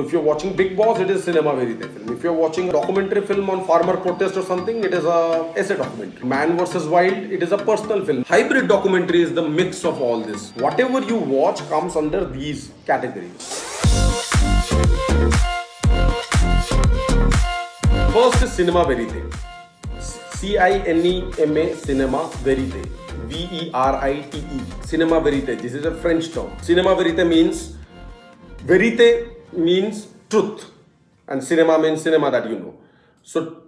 If you're watching Big Boss, it is cinema verite film. If you're watching a documentary film on farmer protest or something, it is a essay documentary. Man vs. Wild, it is a personal film. Hybrid documentary is the mix of all this. Whatever you watch comes under these categories. First is cinema verite. C-I-N-E-M-A, cinema verite. V-E-R-I-T-E. Cinema verite. This is a French term. Cinema verite means, verite means truth. And cinema means cinema that you know. So,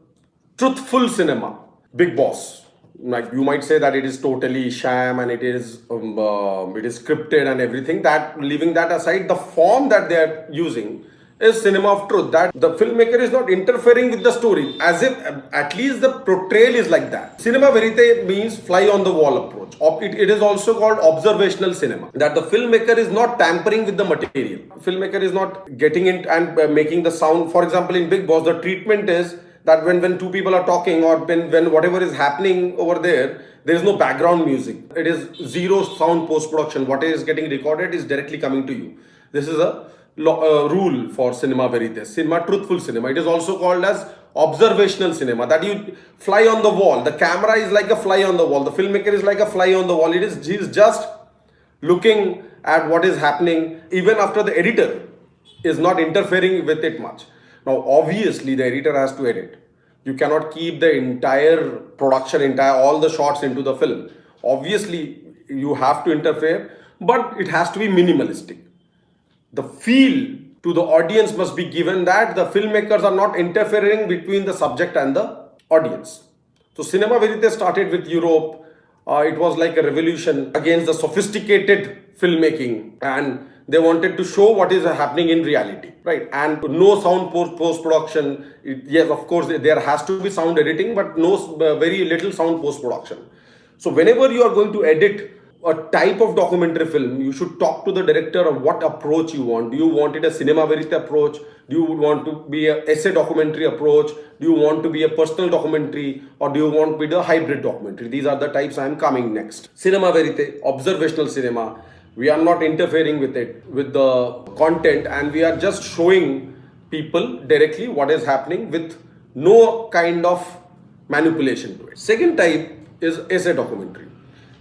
truthful cinema. Big Boss. Like you might say that it is totally sham and it is scripted and everything. That, leaving that aside, the form that they are using is cinema of truth, that the filmmaker is not interfering with the story, as if at least the portrayal is like that. Cinema verite means fly on the wall approach. It is also called observational cinema, that the filmmaker is not tampering with the material. Filmmaker is not getting in and making the sound. For example, in Big Boss, the treatment is that when two people are talking or when whatever is happening over there is no background music. It is zero sound post-production. What is getting recorded is directly coming to you. This is a rule for cinema verite, cinema truthful cinema. It is also called as observational cinema, that you fly on the wall. The camera is like a fly on the wall. The filmmaker is like a fly on the wall. He is just looking at what is happening, even after the editor is not interfering with it much. Now, obviously, the editor has to edit. You cannot keep the entire production, all the shots into the film. Obviously, you have to interfere, but it has to be minimalistic. The feel to the audience must be given that the filmmakers are not interfering between the subject and the audience. So cinema verite started with Europe. It was like a revolution against the sophisticated filmmaking, and they wanted to show what is happening in reality, right? And no sound post-production. Yes, of course, there has to be sound editing, but no, very little sound post-production. So whenever you are going to edit a type of documentary film, you should talk to the director of what approach you want. Do you want it a cinema verite approach? Do you want to be an essay documentary approach? Do you want to be a personal documentary? Or do you want to be the hybrid documentary? These are the types I am coming next. Cinema verite, observational cinema. We are not interfering with it, with the content, and we are just showing people directly what is happening with no kind of manipulation to it. Second type is essay documentary.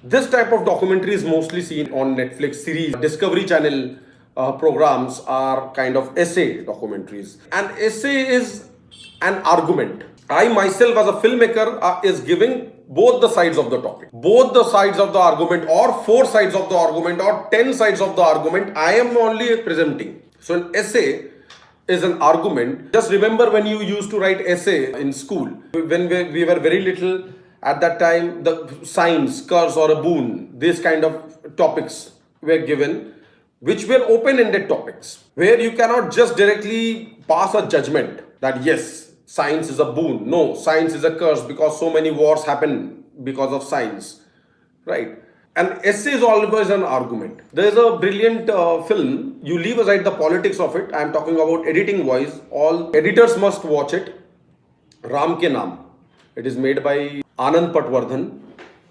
This type of documentary is mostly seen on Netflix series. Discovery Channel programs are kind of essay documentaries. An essay is an argument. I myself as a filmmaker is giving both the sides of the topic. Both the sides of the argument, or 4 sides of the argument, or 10 sides of the argument, I am only presenting. So an essay is an argument. Just remember when you used to write essay in school. When we were very little, at that time, the science, curse or a boon, these kind of topics were given, which were open-ended topics, where you cannot just directly pass a judgment that yes, science is a boon. No, science is a curse because so many wars happen because of science, right? An essay is always an argument. There is a brilliant film. You leave aside the politics of it. I am talking about editing wise. All editors must watch it. Ram Ke Naam. It is made by Anand Patwardhan.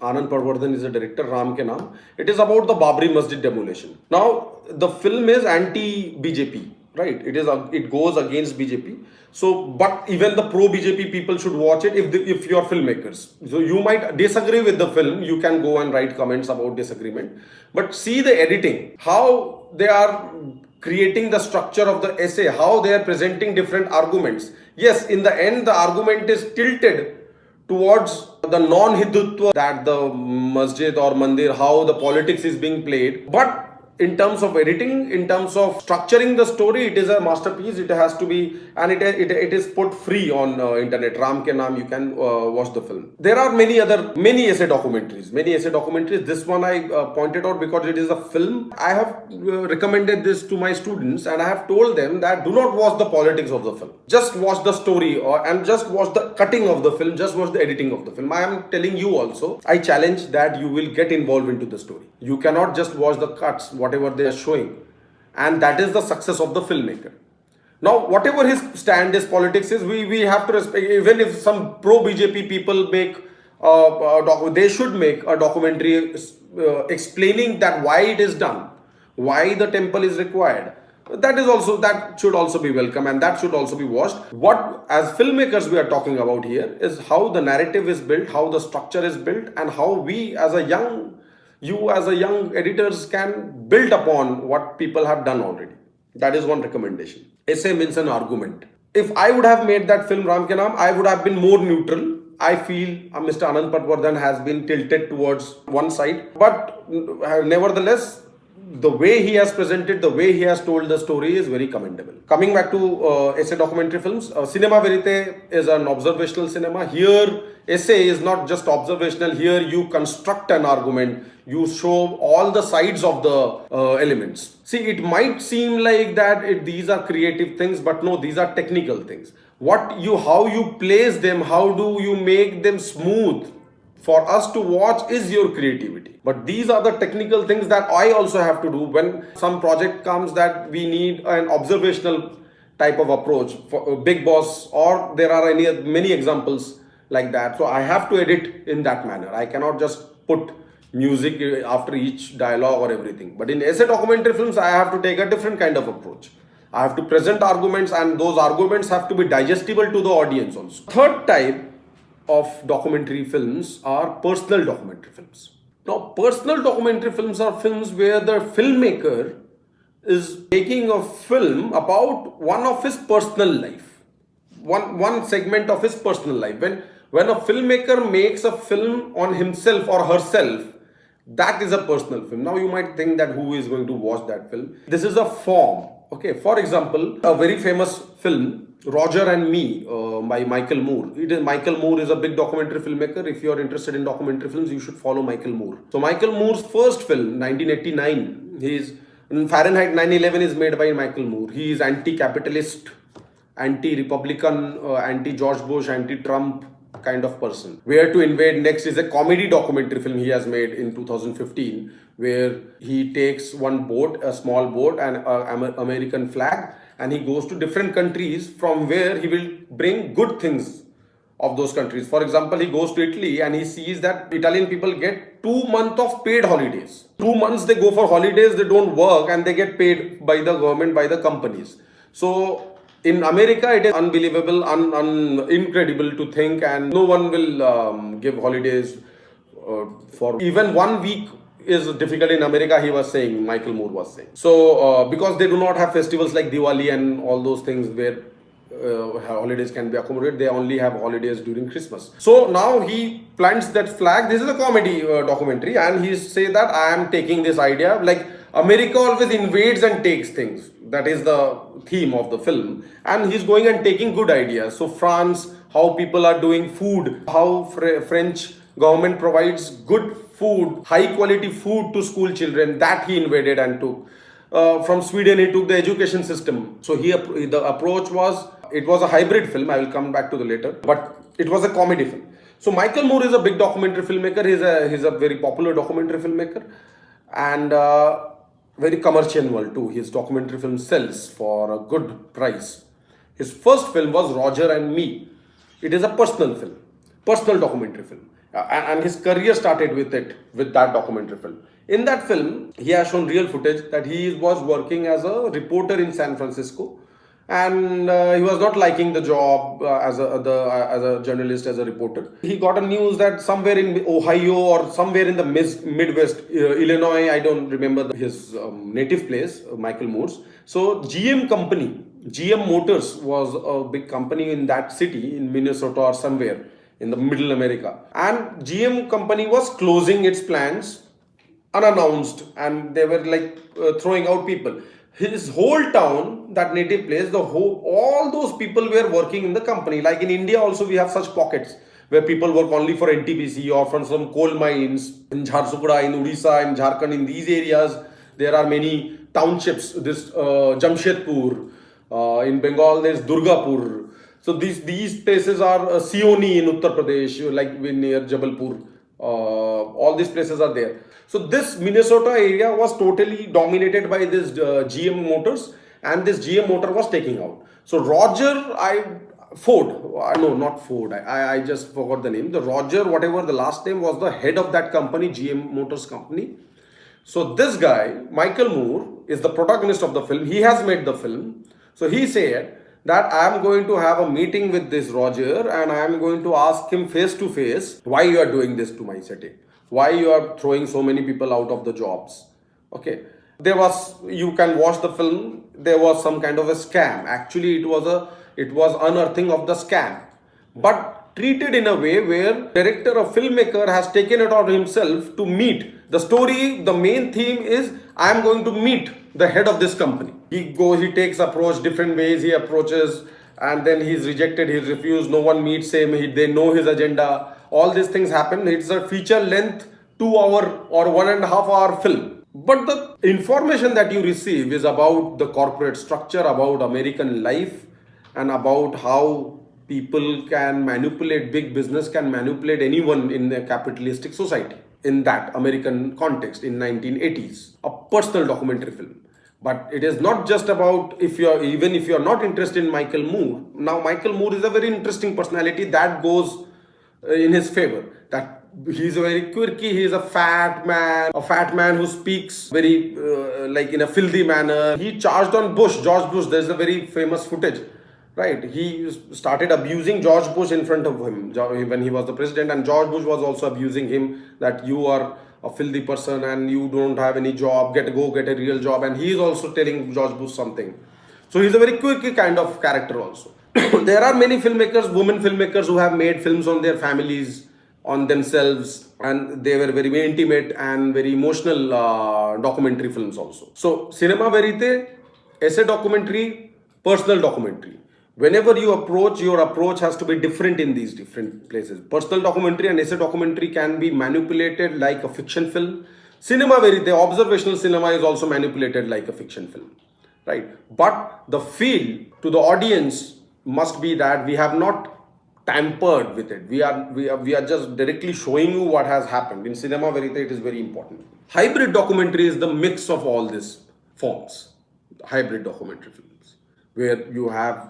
Anand Patwardhan is a director, Ram Ke Naam. It is about the Babri Masjid demolition. Now, the film is anti-BJP, right? It goes against BJP. So, but even the pro-BJP people should watch it if you are filmmakers. So, you might disagree with the film. You can go and write comments about disagreement. But see the editing, how they are creating the structure of the essay, how they are presenting different arguments. Yes, in the end, the argument is tilted towards the non-Hindutva, that the masjid or mandir, how the politics is being played. But in terms of editing, in terms of structuring the story, it is a masterpiece. It has to be, and it is put free on internet. Ram Ke Naam, you can watch the film. There are many essay documentaries. This one I pointed out because it is a film. I have recommended this to my students, and I have told them that do not watch the politics of the film. Just watch the story, and just watch the cutting of the film. Just watch the editing of the film. I am telling you also, I challenge that you will get involved into the story. You cannot just watch the cuts, whatever they are showing, and that is the success of the filmmaker. Now, whatever his stand is, politics is, we have to respect. Even if some pro-BJP people make, they should make a documentary explaining that why it is done, why the temple is required, that should also be welcome, and that should also be watched. What as filmmakers we are talking about here is how the narrative is built, how the structure is built, and how we as a young editors can build upon what people have done already. That is one recommendation. Essay means an argument. If I would have made that film Ram Ke Naam, I would have been more neutral. I feel Mr. Anand Patwardhan has been tilted towards one side, but nevertheless, the way he has presented, the way he has told the story is very commendable. Coming back to essay documentary films, cinema verite is an observational cinema. Here, essay is not just observational. Here, you construct an argument. You show all the sides of the elements. See, it might seem like that these are creative things, but no, these are technical things. How you place them, how do you make them smooth for us to watch is your creativity. But these are the technical things that I also have to do when some project comes that we need an observational type of approach for Big Boss, or there are many examples like that. So I have to edit in that manner. I cannot just put music after each dialogue or everything. But in essay documentary films, I have to take a different kind of approach. I have to present arguments, and those arguments have to be digestible to the audience also. Third type of documentary films are personal documentary films. Now, personal documentary films are films where the filmmaker is taking a film about one of his personal life, one segment of his personal life. When a filmmaker makes a film on himself or herself, that is a personal film. Now you might think that who is going to watch that film? This is a form. Okay, for example, a very famous film, Roger and Me, by Michael Moore. Michael Moore is a big documentary filmmaker. If you are interested in documentary films, you should follow Michael Moore. So Michael Moore's first film, 1989, Fahrenheit 9/11 is made by Michael Moore. He is anti-capitalist, anti-Republican, anti-George Bush, anti-Trump kind of person. Where to Invade Next is a comedy documentary film he has made in 2015, where he takes one boat, a small boat, and an American flag, and he goes to different countries from where he will bring good things of those countries. For example, he goes to Italy and he sees that Italian people get 2 months of paid holidays. 2 months they go for holidays, they don't work, and they get paid by the government, by the companies. So in America, it is unbelievable, incredible to think, and no one will give holidays for even 1 week is difficult in America, Michael Moore was saying. So, because they do not have festivals like Diwali and all those things where holidays can be accommodated, they only have holidays during Christmas. So now he plants that flag. This is a comedy documentary, and he say that I am taking this idea, like America always invades and takes things. That is the theme of the film, and he's going and taking good ideas. So France, how people are doing food, how French government provides good food, high quality food to school children, that he invaded and took. From Sweden, he took the education system. So the approach was, it was a hybrid film. I will come back to the later, but it was a comedy film. So Michael Moore is a big documentary filmmaker. He's a very popular documentary filmmaker, and very commercial one too. His documentary film sells for a good price. His first film was Roger and Me. It is a personal film, personal documentary film. And his career started with that documentary film. In that film, he has shown real footage that he was working as a reporter in San Francisco, and he was not liking the job as a journalist, as a reporter. He got a news that somewhere in Ohio or somewhere in the Midwest, Illinois, I don't remember his native place, Michael Moore's. So GM Motors was a big company in that city, in Minnesota or somewhere in the middle America. And GM company was closing its plants unannounced, and they were like throwing out people. His whole town, that native place, all those people were working in the company. Like in India also we have such pockets where people work only for NTPC or from some coal mines. In Jharsuguda, in Odisha, in Jharkhand, in these areas, there are many townships. This Jamshedpur, in Bengal there's Durgapur. So these places are Sioni in Uttar Pradesh, like near Jabalpur. All these places are there. So this Minnesota area was totally dominated by this GM Motors, and this GM motor was taking out. So I just forgot the name. The Roger, whatever the last name, was the head of that company, GM Motors company. So this guy, Michael Moore, is the protagonist of the film. He has made the film. So he said that I am going to have a meeting with this Roger and I am going to ask him face to face why you are doing this to my city, why you are throwing so many people out of the jobs. Okay, there was, you can watch the film, there was some kind of a scam. Actually it was unearthing of the scam, but treated in a way where director or filmmaker has taken it on himself to meet the story. The main theme is I am going to meet the head of this company. He takes approach different ways, he approaches, and then he's rejected, he's refused, no one meets him, they know his agenda. All these things happen. It's a feature length 2 hour or 1.5 hour film. But the information that you receive is about the corporate structure, about American life, and about how people can manipulate, big business can manipulate anyone in a capitalistic society in that American context in 1980s. A personal documentary film. But it is not just about, even if you are not interested in Michael Moore. Now Michael Moore is a very interesting personality that goes in his favor. That he's a very quirky, he's a fat man who speaks very like in a filthy manner. He charged on George Bush. There's a very famous footage, right? He started abusing George Bush in front of him when he was the president, and George Bush was also abusing him, that you are a filthy person and you don't have any job, go get a real job. And he is also telling George Bush something. So he's a very quirky kind of character also. There are many filmmakers, women filmmakers, who have made films on their families, on themselves, and they were very intimate and very emotional documentary films also. So cinema verite, essay documentary, personal documentary. Whenever you approach, your approach has to be different in these different places. Personal documentary and essay documentary can be manipulated like a fiction film. Cinema verite, observational cinema, is also manipulated like a fiction film, right? But the feel to the audience must be that we have not tampered with it. We are just directly showing you what has happened. In cinema verite, it is very important. Hybrid documentary is the mix of all these forms. Hybrid documentary films, where you have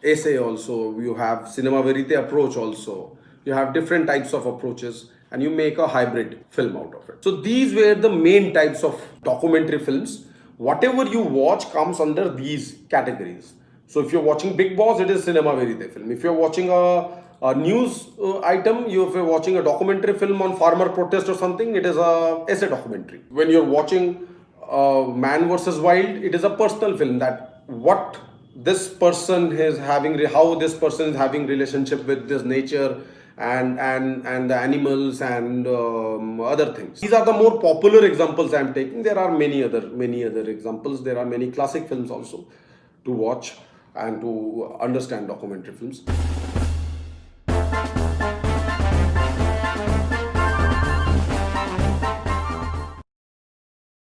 essay also, you have cinema verite approach also, you have different types of approaches, and you make a hybrid film out of it. So these were the main types of documentary films. Whatever you watch comes under these categories. So if you're watching Big Boss, it is cinema verite film. If you're watching a news item, if you're watching a documentary film on farmer protest or something, it is a essay documentary. When you're watching Man vs. Wild, it is a personal film, that what this person is having, how this person is having relationship with this nature and the animals and other things. These are the more popular examples I am taking. There are many other examples. There are many classic films also to watch and to understand documentary films.